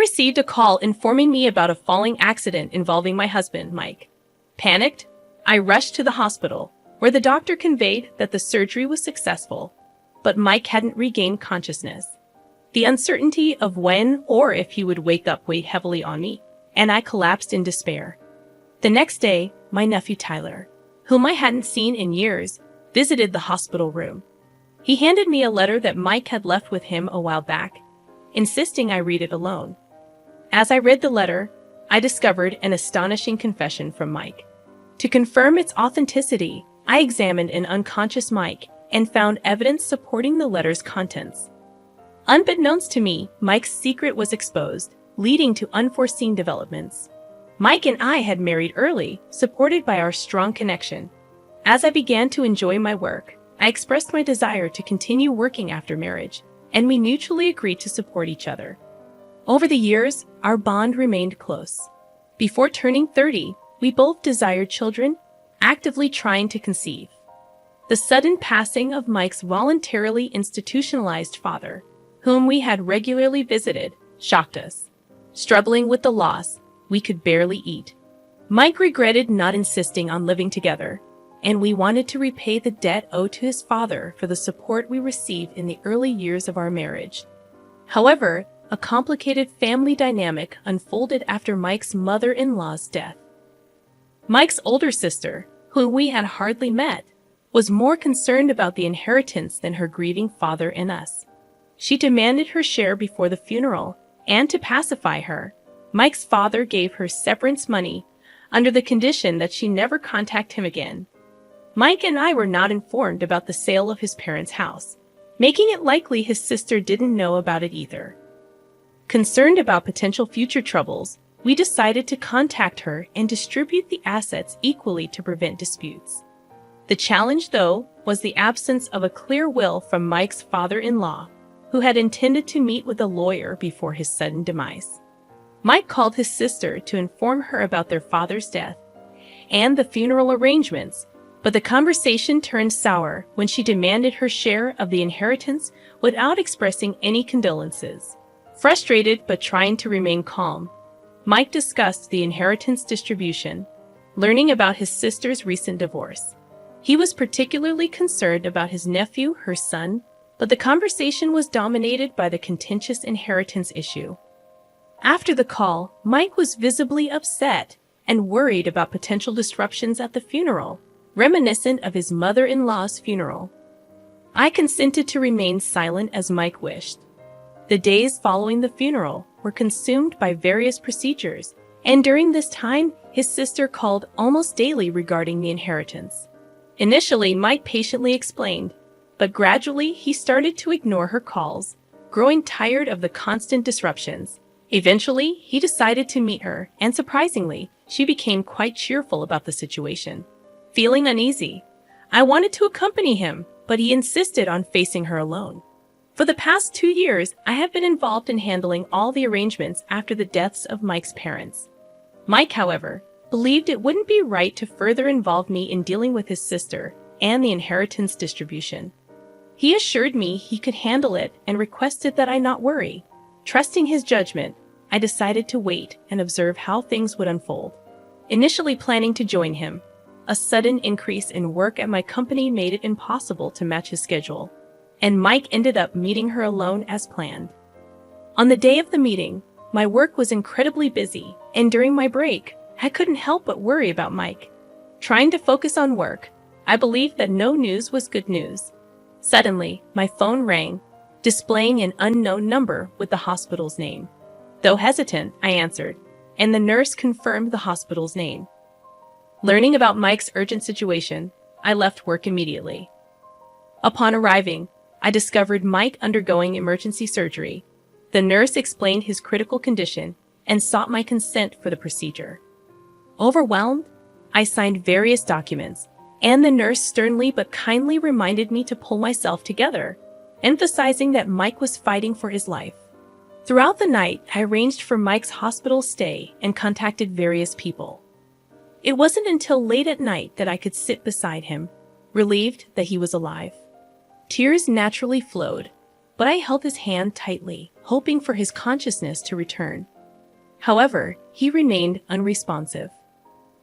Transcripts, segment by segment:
received a call informing me about a falling accident involving my husband, Mike. Panicked, I rushed to the hospital, where the doctor conveyed that the surgery was successful, but Mike hadn't regained consciousness. The uncertainty of when or if he would wake up weighed heavily on me, and I collapsed in despair. The next day, my nephew Tyler, whom I hadn't seen in years, visited the hospital room. He handed me a letter that Mike had left with him a while back, insisting I read it alone. As I read the letter, I discovered an astonishing confession from Mike. To confirm its authenticity, I examined an unconscious Mike and found evidence supporting the letter's contents. Unbeknownst to me, Mike's secret was exposed, leading to unforeseen developments. Mike and I had married early, supported by our strong connection. As I began to enjoy my work, I expressed my desire to continue working after marriage, and we mutually agreed to support each other. Over the years, our bond remained close. Before turning 30, we both desired children, actively trying to conceive. The sudden passing of Mike's voluntarily institutionalized father, whom we had regularly visited, shocked us. Struggling with the loss, we could barely eat. Mike regretted not insisting on living together, and we wanted to repay the debt owed to his father for the support we received in the early years of our marriage. However, a complicated family dynamic unfolded after Mike's mother-in-law's death. Mike's older sister, whom we had hardly met, was more concerned about the inheritance than her grieving father and us. She demanded her share before the funeral, and to pacify her, Mike's father gave her severance money under the condition that she never contact him again. Mike and I were not informed about the sale of his parents' house, making it likely his sister didn't know about it either. Concerned about potential future troubles, we decided to contact her and distribute the assets equally to prevent disputes. The challenge, though, was the absence of a clear will from Mike's father-in-law, who had intended to meet with a lawyer before his sudden demise. Mike called his sister to inform her about their father's death and the funeral arrangements, but the conversation turned sour when she demanded her share of the inheritance without expressing any condolences. Frustrated but trying to remain calm, Mike discussed the inheritance distribution, learning about his sister's recent divorce. He was particularly concerned about his nephew, her son, but the conversation was dominated by the contentious inheritance issue. After the call, Mike was visibly upset and worried about potential disruptions at the funeral, reminiscent of his mother-in-law's funeral. I consented to remain silent as Mike wished. The days following the funeral were consumed by various procedures, and during this time, his sister called almost daily regarding the inheritance. Initially, Mike patiently explained, but gradually he started to ignore her calls, growing tired of the constant disruptions. Eventually, he decided to meet her, and surprisingly, she became quite cheerful about the situation. Feeling uneasy, I wanted to accompany him, but he insisted on facing her alone. For the past 2 years, I have been involved in handling all the arrangements after the deaths of Mike's parents. Mike, however, believed it wouldn't be right to further involve me in dealing with his sister and the inheritance distribution. He assured me he could handle it and requested that I not worry. Trusting his judgment, I decided to wait and observe how things would unfold. Initially planning to join him, a sudden increase in work at my company made it impossible to match his schedule, and Mike ended up meeting her alone as planned. On the day of the meeting, my work was incredibly busy, and during my break, I couldn't help but worry about Mike. Trying to focus on work, I believed that no news was good news. Suddenly, my phone rang, displaying an unknown number with the hospital's name. Though hesitant, I answered, and the nurse confirmed the hospital's name. Learning about Mike's urgent situation, I left work immediately. Upon arriving, I discovered Mike undergoing emergency surgery. The nurse explained his critical condition and sought my consent for the procedure. Overwhelmed, I signed various documents, and the nurse sternly but kindly reminded me to pull myself together, emphasizing that Mike was fighting for his life. Throughout the night, I arranged for Mike's hospital stay and contacted various people. It wasn't until late at night that I could sit beside him, relieved that he was alive. Tears naturally flowed, but I held his hand tightly, hoping for his consciousness to return. However, he remained unresponsive.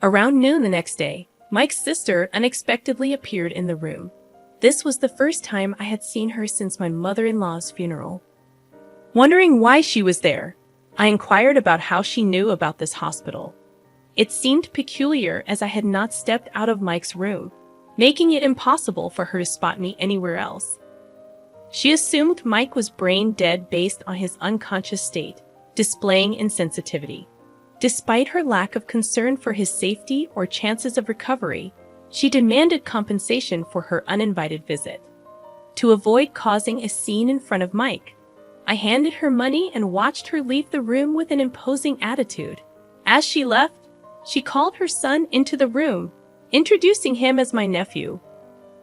Around noon the next day, Mike's sister unexpectedly appeared in the room. This was the first time I had seen her since my mother-in-law's funeral. Wondering why she was there, I inquired about how she knew about this hospital. It seemed peculiar as I had not stepped out of Mike's room, making it impossible for her to spot me anywhere else. She assumed Mike was brain dead based on his unconscious state, displaying insensitivity. Despite her lack of concern for his safety or chances of recovery, she demanded compensation for her uninvited visit. To avoid causing a scene in front of Mike, I handed her money and watched her leave the room with an imposing attitude. As she left, she called her son into the room, introducing him as my nephew.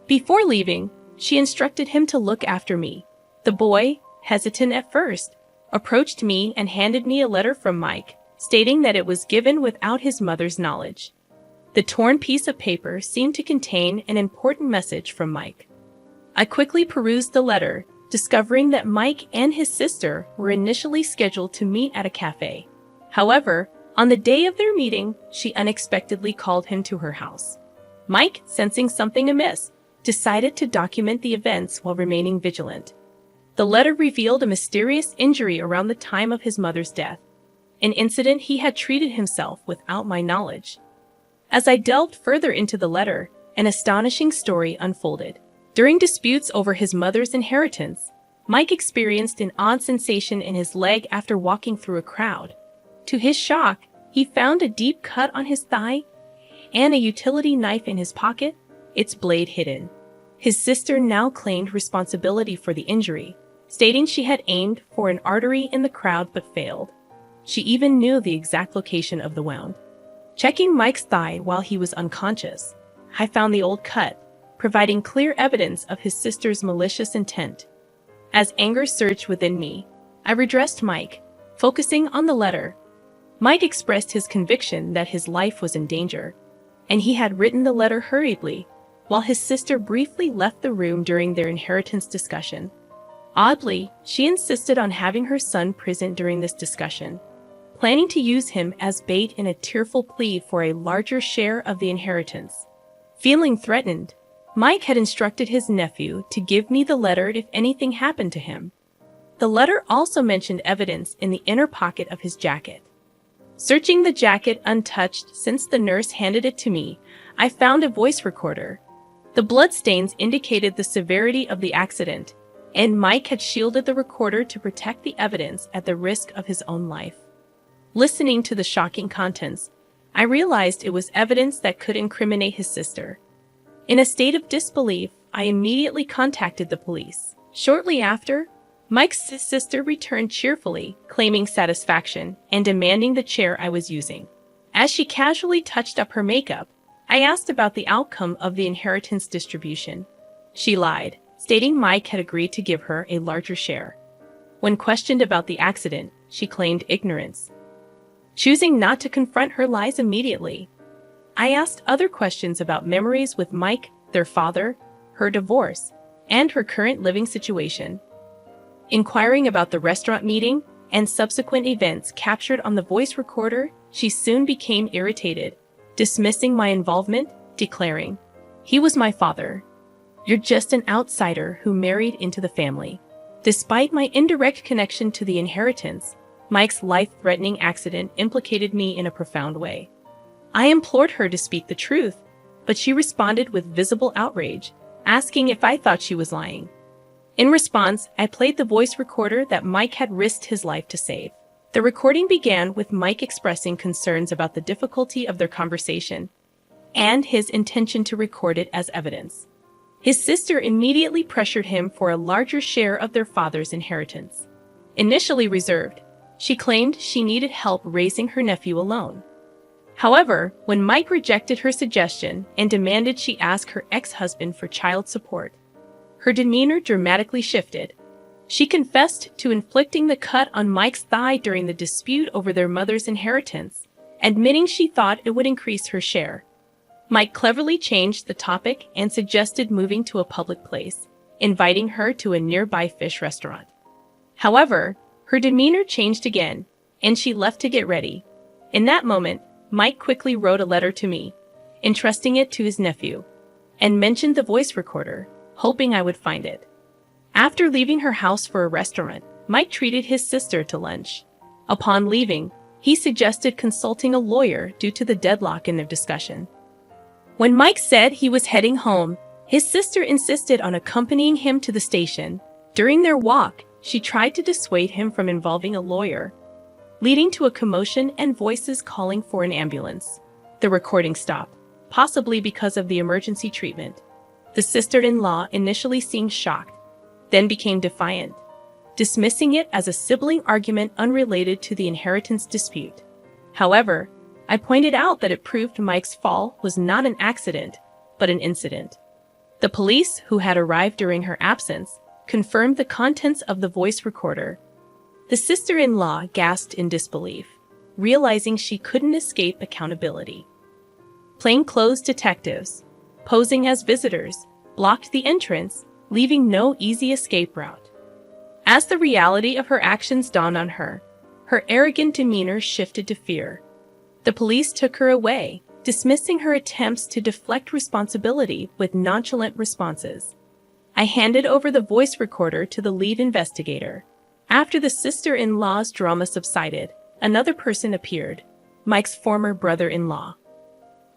Before leaving, she instructed him to look after me. The boy, hesitant at first, approached me and handed me a letter from Mike, stating that it was given without his mother's knowledge. The torn piece of paper seemed to contain an important message from Mike. I quickly perused the letter, discovering that Mike and his sister were initially scheduled to meet at a cafe. However, on the day of their meeting, she unexpectedly called him to her house. Mike, sensing something amiss, decided to document the events while remaining vigilant. The letter revealed a mysterious injury around the time of his mother's death, an incident he had treated himself without my knowledge. As I delved further into the letter, an astonishing story unfolded. During disputes over his mother's inheritance, Mike experienced an odd sensation in his leg after walking through a crowd. To his shock, he found a deep cut on his thigh and a utility knife in his pocket, its blade hidden. His sister now claimed responsibility for the injury, stating she had aimed for an artery in the crowd but failed. She even knew the exact location of the wound. Checking Mike's thigh while he was unconscious, I found the old cut, providing clear evidence of his sister's malicious intent. As anger surged within me, I redressed Mike, focusing on the letter. Mike expressed his conviction that his life was in danger, and he had written the letter hurriedly, while his sister briefly left the room during their inheritance discussion. Oddly, she insisted on having her son present during this discussion, planning to use him as bait in a tearful plea for a larger share of the inheritance. Feeling threatened, Mike had instructed his nephew to give me the letter if anything happened to him. The letter also mentioned evidence in the inner pocket of his jacket. Searching the jacket untouched since the nurse handed it to me, I found a voice recorder. The bloodstains indicated the severity of the accident, and Mike had shielded the recorder to protect the evidence at the risk of his own life. Listening to the shocking contents, I realized it was evidence that could incriminate his sister. In a state of disbelief, I immediately contacted the police. Shortly after, Mike's sister returned cheerfully, claiming satisfaction and demanding the chair I was using. As she casually touched up her makeup, I asked about the outcome of the inheritance distribution. She lied, stating Mike had agreed to give her a larger share. When questioned about the accident, she claimed ignorance. Choosing not to confront her lies immediately, I asked other questions about memories with Mike, their father, her divorce, and her current living situation. Inquiring about the restaurant meeting and subsequent events captured on the voice recorder, she soon became irritated, dismissing my involvement, declaring, "He was my father. You're just an outsider who married into the family." Despite my indirect connection to the inheritance, Mike's life-threatening accident implicated me in a profound way. I implored her to speak the truth, but she responded with visible outrage, asking if I thought she was lying. In response, I played the voice recorder that Mike had risked his life to save. The recording began with Mike expressing concerns about the difficulty of their conversation and his intention to record it as evidence. His sister immediately pressured him for a larger share of their father's inheritance. Initially reserved, she claimed she needed help raising her nephew alone. However, when Mike rejected her suggestion and demanded she ask her ex-husband for child support, her demeanor dramatically shifted. She confessed to inflicting the cut on Mike's thigh during the dispute over their mother's inheritance, admitting she thought it would increase her share. Mike cleverly changed the topic and suggested moving to a public place, inviting her to a nearby fish restaurant. However, her demeanor changed again, and she left to get ready. In that moment, Mike quickly wrote a letter to me, entrusting it to his nephew, and mentioned the voice recorder, hoping I would find it. After leaving her house for a restaurant, Mike treated his sister to lunch. Upon leaving, he suggested consulting a lawyer due to the deadlock in their discussion. When Mike said he was heading home, his sister insisted on accompanying him to the station. During their walk, she tried to dissuade him from involving a lawyer, leading to a commotion and voices calling for an ambulance. The recording stopped, possibly because of the emergency treatment. The sister-in-law initially seemed shocked, then became defiant, dismissing it as a sibling argument unrelated to the inheritance dispute. However, I pointed out that it proved Mike's fall was not an accident, but an incident. The police, who had arrived during her absence, confirmed the contents of the voice recorder. The sister-in-law gasped in disbelief, realizing she couldn't escape accountability. Plainclothes detectives, posing as visitors, blocked the entrance, leaving no easy escape route. As the reality of her actions dawned on her, her arrogant demeanor shifted to fear. The police took her away, dismissing her attempts to deflect responsibility with nonchalant responses. I handed over the voice recorder to the lead investigator. After the sister-in-law's drama subsided, another person appeared, Mike's former brother-in-law.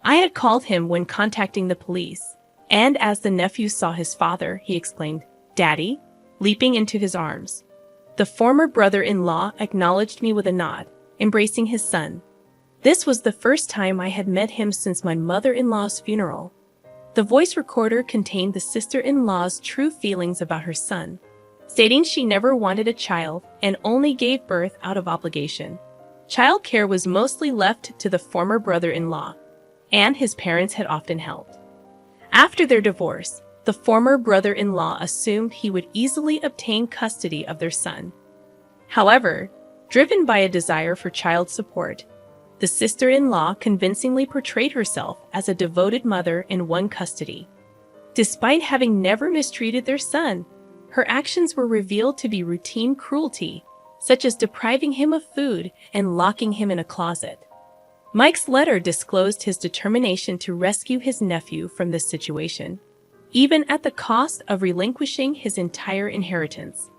I had called him when contacting the police, and as the nephew saw his father, he exclaimed, "Daddy," leaping into his arms. The former brother-in-law acknowledged me with a nod, embracing his son. This was the first time I had met him since my mother-in-law's funeral. The voice recorder contained the sister-in-law's true feelings about her son, stating she never wanted a child and only gave birth out of obligation. Child care was mostly left to the former brother-in-law, and his parents had often helped. After their divorce, the former brother-in-law assumed he would easily obtain custody of their son. However, driven by a desire for child support, the sister-in-law convincingly portrayed herself as a devoted mother in one custody. Despite having never mistreated their son, her actions were revealed to be routine cruelty, such as depriving him of food and locking him in a closet. Mike's letter disclosed his determination to rescue his nephew from this situation, even at the cost of relinquishing his entire inheritance.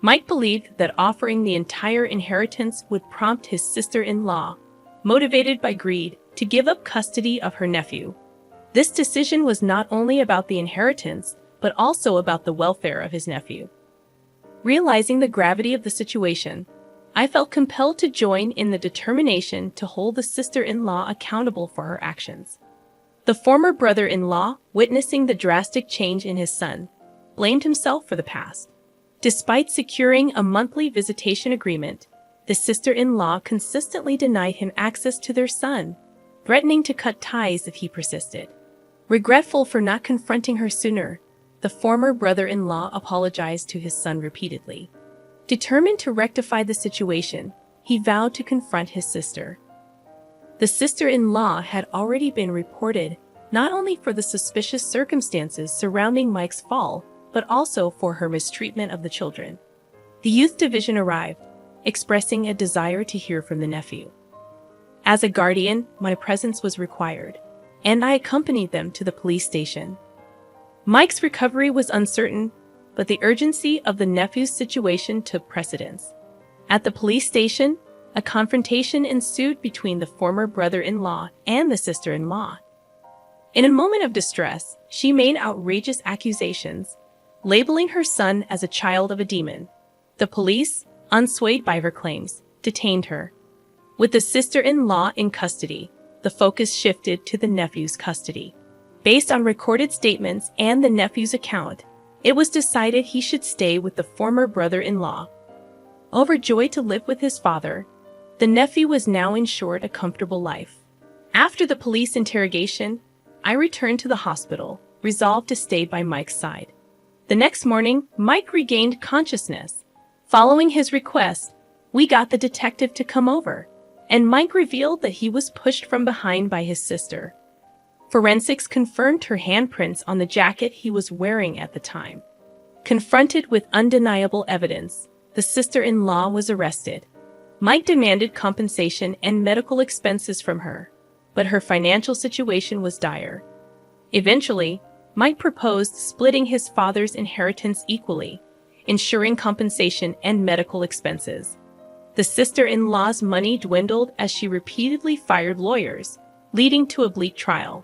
Mike believed that offering the entire inheritance would prompt his sister-in-law, motivated by greed, to give up custody of her nephew. This decision was not only about the inheritance, but also about the welfare of his nephew. Realizing the gravity of the situation, I felt compelled to join in the determination to hold the sister-in-law accountable for her actions. The former brother-in-law, witnessing the drastic change in his son, blamed himself for the past. Despite securing a monthly visitation agreement, the sister-in-law consistently denied him access to their son, threatening to cut ties if he persisted. Regretful for not confronting her sooner, the former brother-in-law apologized to his son repeatedly. Determined to rectify the situation, he vowed to confront his sister. The sister-in-law had already been reported not only for the suspicious circumstances surrounding Mike's fall, but also for her mistreatment of the children. The youth division arrived, expressing a desire to hear from the nephew. As a guardian, my presence was required, and I accompanied them to the police station. Mike's recovery was uncertain, but the urgency of the nephew's situation took precedence. At the police station, a confrontation ensued between the former brother-in-law and the sister-in-law. In a moment of distress, she made outrageous accusations, labeling her son as a child of a demon. The police, unswayed by her claims, detained her. With the sister-in-law in custody, the focus shifted to the nephew's custody. Based on recorded statements and the nephew's account, it was decided he should stay with the former brother-in-law. Overjoyed to live with his father, the nephew was now ensured a comfortable life. After the police interrogation, I returned to the hospital, resolved to stay by Mike's side. The next morning, Mike regained consciousness. Following his request, we got the detective to come over, and Mike revealed that he was pushed from behind by his sister. Forensics confirmed her handprints on the jacket he was wearing at the time. Confronted with undeniable evidence, the sister-in-law was arrested. Mike demanded compensation and medical expenses from her, but her financial situation was dire. Eventually, Mike proposed splitting his father's inheritance equally, ensuring compensation and medical expenses. The sister-in-law's money dwindled as she repeatedly fired lawyers, leading to a bleak trial.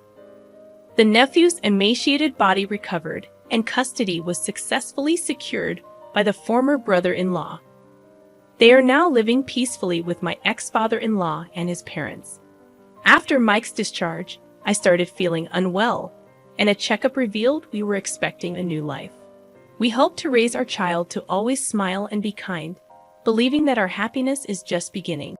The nephew's emaciated body recovered, and custody was successfully secured by the former brother-in-law. They are now living peacefully with my ex-father-in-law and his parents. After Mike's discharge, I started feeling unwell, and a checkup revealed we were expecting a new life. We hope to raise our child to always smile and be kind, believing that our happiness is just beginning.